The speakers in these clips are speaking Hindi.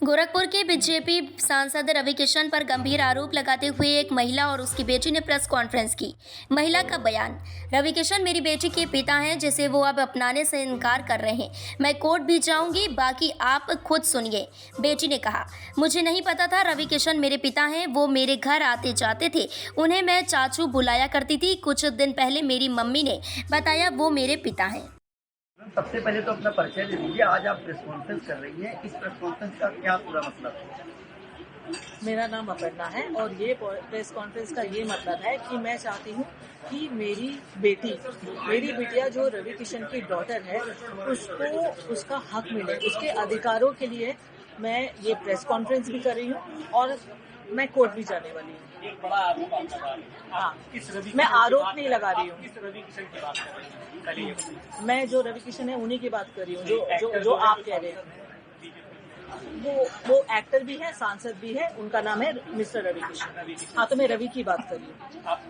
गोरखपुर के बीजेपी सांसद रवि किशन पर गंभीर आरोप लगाते हुए एक महिला और उसकी बेटी ने प्रेस कॉन्फ्रेंस की। महिला का बयान। रवि किशन मेरी बेटी के पिता हैं जिसे वो अब अपनाने से इनकार कर रहे हैं। मैं कोर्ट भी जाऊंगी, बाकी आप खुद सुनिए। बेटी ने कहा, मुझे नहीं पता था रवि किशन मेरे पिता हैं। वो मेरे घर आते जाते थे, उन्हें मैं चाचू बुलाया करती थी। कुछ दिन पहले मेरी मम्मी ने बताया वो मेरे पिता हैं। सबसे पहले तो अपना परिचय दे दीजिए। आज आप प्रेस कॉन्फ्रेंस कर रही हैं, इस प्रेस कॉन्फ्रेंस का क्या पूरा मतलब है? मेरा नाम अपर्णा है और ये प्रेस कॉन्फ्रेंस का ये मतलब है कि मैं चाहती हूँ कि मेरी बिटिया जो रवि किशन की डॉटर है, उसको उसका हक मिले, उसके अधिकारों के लिए मैं ये प्रेस कॉन्फ्रेंस भी कर रही हूँ और मैं कोर्ट भी जाने वाली हूँ। एक बड़ा आरोप आप लगा रही हैं। हाँ, मैं आरोप नहीं लगा रही हूँ। किस रवि किशन की बात कर रही हैं? पहले ये बताइए। मैं जो रवि किशन है उन्हीं की बात कर रही हूँ, जो आप कह रहे हैं। वो एक्टर भी है, सांसद भी है, उनका नाम है मिस्टर रवि किशन। हाँ, तो मैं रवि की बात कर रही हूँ। आप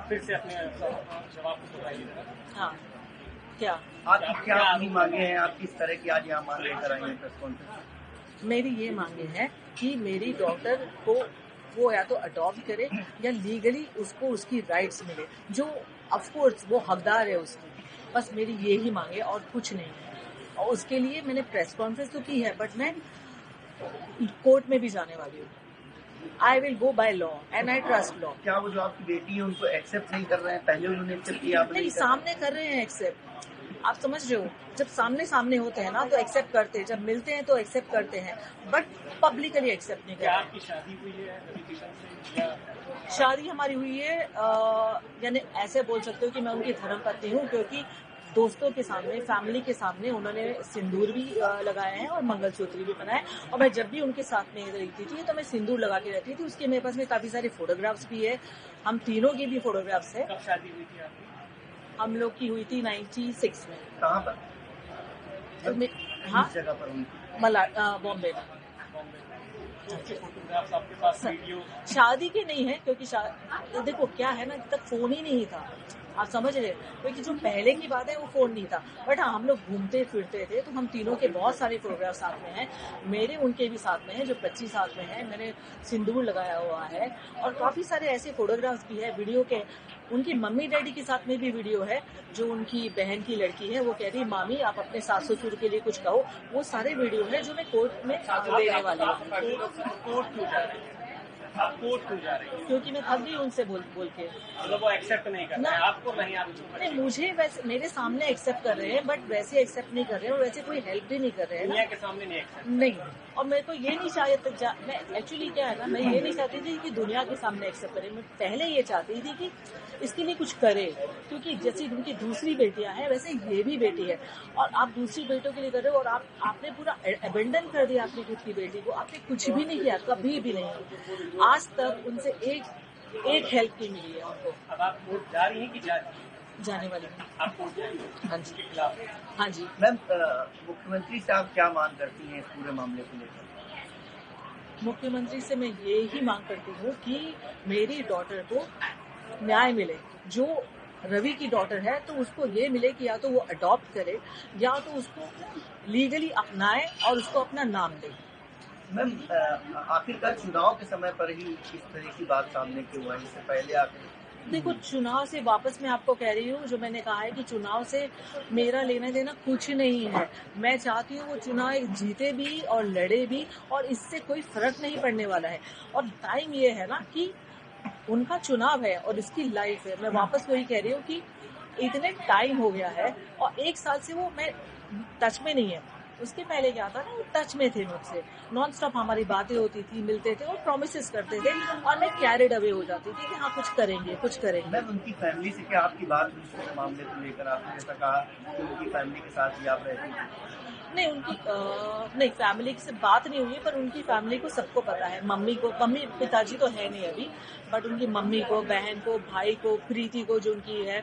फिर से अपने जवाब को बताइए। हाँ, क्या आपकी क्या अपनी मांगे हैं? आप किस तरह की आज यहाँ मांग लेकर आई हैं प्रेस कॉन्फ्रेंस? मेरी ये मांगे है कि मेरी डॉटर को वो या तो अडॉप्ट करे या लीगली उसको उसकी राइट्स मिले, जो ऑफकोर्स वो हकदार है उसकी। बस मेरी ये ही मांगे और कुछ नहीं है। और उसके लिए मैंने प्रेस कॉन्फ्रेंस तो की है, बट मैं कोर्ट में भी जाने वाली हूँ। I will go by law and I trust law. क्या वो जो आपकी बेटी है उनको एक्सेप्ट नहीं कर रहे हैं? पहले उन्होंने एक्सेप्ट किया, आप नहीं, सामने कर रहे हैं एक्सेप्ट। आप समझ रहे हो, जब सामने होते हैं ना तो एक्सेप्ट करते हैं, जब मिलते हैं तो एक्सेप्ट करते हैं, बट पब्लिकली एक्सेप्ट नहीं क्या करते। आपकी शादी हुई है रवि किशन से या शादी हमारी हुई है, यानी ऐसे बोल सकते हो कि मैं उनकी धर्मपत्नी हूँ, क्योंकि दोस्तों के सामने, फैमिली के सामने उन्होंने सिंदूर भी लगाया है और मंगलसूत्र भी पहना है। और मैं जब भी उनके साथ में रहती थी तो मैं सिंदूर लगा के रहती थी। उसके मेरे पास में काफी सारे फोटोग्राफ्स भी है, हम तीनों की भी फोटोग्राफ्स है। कब शादी हुई थी आपकी? हम लोग की हुई थी 96 में। कहाँ पर? हाँ, किस जगह पर उनकी? बॉम्बे में। तो उसके फोटोग्राफ्स आपके पास, वीडियो? शादी की नहीं है, क्योंकि देखो क्या है ना, तब फोन ही नहीं था। आप समझ रहे, क्योंकि जो पहले की बात है वो फोन नहीं था। बट हाँ, हम लोग घूमते फिरते थे, तो हम तीनों के बहुत सारे फोटोग्राफ साथ में हैं। मेरे उनके भी साथ में हैं, जो बच्ची साथ में है, मैंने सिंदूर लगाया हुआ है। और काफी सारे ऐसे फोटोग्राफ्स भी है वीडियो के। उनकी मम्मी डैडी के साथ में भी वीडियो है। जो उनकी बहन की लड़की है वो कह रही, मामी आप अपने सास ससुर के लिए कुछ कहो। वो सारे वीडियो है जो मैं कोर्ट में देने वाली हूँ। कोर्ट क्यों जा रही है? आप कोर्ट क्यों जा रही है? क्योंकि मैं थक गई उनसे बोल के। मतलब वो एक्सेप्ट नहीं कर रहे हैं आपको? नहीं, आप नहीं, मुझे वैसे मेरे सामने एक्सेप्ट कर रहे हैं, बट वैसे एक्सेप्ट नहीं कर रहे हैं और वैसे कोई हेल्प भी नहीं कर रहे हैं दुनिया ना। के सामने नहीं एक्सेप्ट। नहीं, और मैं तो ये नहीं चाहती, मैं एक्चुअली क्या है ना, मैं ये नहीं चाहती थी कि दुनिया के सामने एक्सेप्ट करे। मैं पहले ये चाहती थी कि इसके लिए कुछ करे, क्योंकि जैसी उनकी दूसरी बेटियां हैं वैसे ये भी बेटी है। और आप दूसरी बेटों के लिए कर रहे हो और आपने पूरा अबेंडन कर दिया अपनी खुद की बेटी को। आपने कुछ भी नहीं किया, कभी भी नहीं। आज तक उनसे एक हेल्प नहीं मिली है उनको। अब आप कोर्ट जा रही हैं कि जा रही हैं? जाने वाली हूँ। आप कोर्ट जाएंगे? हाँ जी, के खिलाफ? हाँ जी। मैम, मुख्यमंत्री से आप क्या मांग करती हैं इस पूरे मामले को लेकर? मुख्यमंत्री से मैं ये ही मांग करती हूँ कि मेरी डॉटर को न्याय मिले। जो रवि की डॉटर है तो उसको ये मिले कि या तो वो अडॉप्ट करे या तो उसको लीगली अपनाए और उसको अपना नाम दे। मैम, आखिरकार चुनाव के समय पर ही इस तरह की बात सामने क्यों आई? इससे पहले आखिर देखो, चुनाव से वापस मैं आपको कह रही हूँ, जो मैंने कहा है कि चुनाव से मेरा लेना देना कुछ नहीं है। मैं चाहती हूँ वो चुनाव जीते भी और लड़े भी, और इससे कोई फर्क नहीं पड़ने वाला है। और टाइम ये है ना कि उनका चुनाव है और इसकी लाइफ है। मैं वापस वही कह रही हूँ कि इतने टाइम हो गया है और 1 साल से वो मैं टच में नहीं है। उसके पहले क्या था ना, वो टच में थे मुझसे, नॉन स्टॉप हमारी बातें होती थी, मिलते थे और प्रॉमिसेस करते थे, और मैं कैरिड अवे हो जाती थी कि हाँ कुछ करेंगे। मैम, उनकी फैमिली से क्या आपकी बात हुई इस पूरे मामले को लेकर? आपने जैसा कहा कि उनकी फैमिली के साथ ही आप रहती थी। नहीं, फैमिली से बात नहीं हुई, पर उनकी फैमिली को सबको पता है। मम्मी पिताजी तो है नहीं अभी, बट उनकी मम्मी को, बहन को, भाई को, प्रीति को जो उनकी है,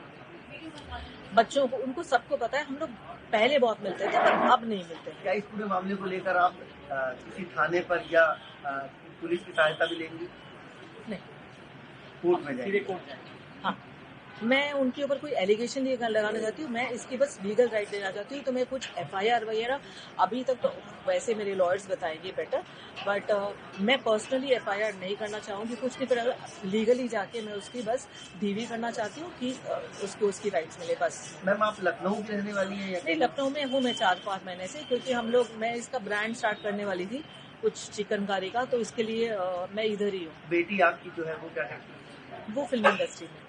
बच्चों को, उनको सबको पता है। हम लोग पहले बहुत मिलते थे पर अब नहीं मिलते। क्या इस पूरे मामले को लेकर आप किसी थाने पर या पुलिस की सहायता भी लेंगी? नहीं। कोर्ट में जाएंगे? सीधे कोर्ट जाएंगे? हाँ। मैं उनके ऊपर कोई एलिगेशन नहीं लगाना चाहती हूँ, मैं इसकी बस लीगल राइट देना चाहती हूँ। तो मैं कुछ एफआईआर वगैरह अभी तक तो वैसे मेरे लॉयर्स बताएंगे बेटर, बट मैं पर्सनली एफआईआर नहीं करना चाहूँगी कुछ नहीं, पर लीगली जाके मैं उसकी बस डीवी करना चाहती हूँ कि उसको उसकी राइट्स मिले बस। मैम आप लखनऊ की रहने वाली हैं या नहीं, लखनऊ में हूँ मैं 4-5 महीने से, क्योंकि मैं इसका ब्रांड स्टार्ट करने वाली थी कुछ चिकनकारी का, तो इसके लिए मैं इधर ही हूँ। बेटी आपकी जो है वो क्या करती है? वो फिल्म इंडस्ट्री में।